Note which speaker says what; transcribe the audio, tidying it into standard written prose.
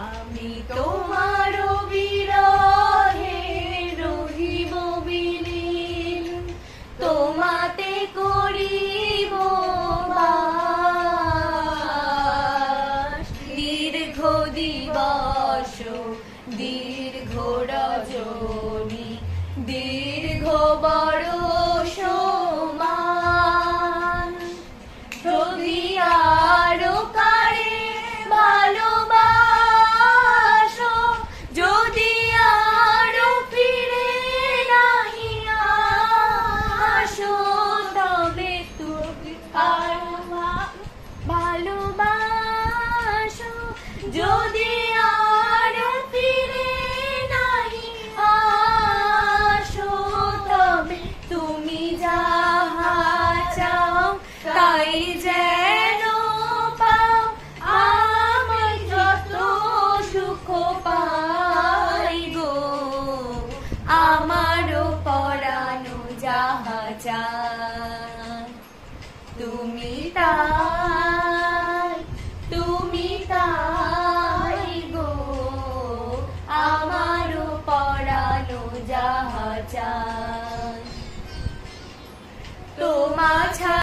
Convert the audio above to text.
Speaker 1: আমি তোমার বিরহে রহিব বিলীন, তোমাতে করিব বাস। দীর্ঘ দিবস দীর্ঘ রজনী, দীর্ঘ বরষ মান। যদি আরো কারে ভালোবাসো, যদি আরো ফিরে নাহি আসো, তবে তুমি আর ভালোবাসো। যদি আরো ফিরে নাহি আসো, তবে তুমি যাহা চাও তাই যেন পাও। আমি যত সুখ পাই গো, আমারও পরানো যাহা চায়। তুমি তাই, তুমি তাই গো, আমারও পরানো যাহা চায়। তোমা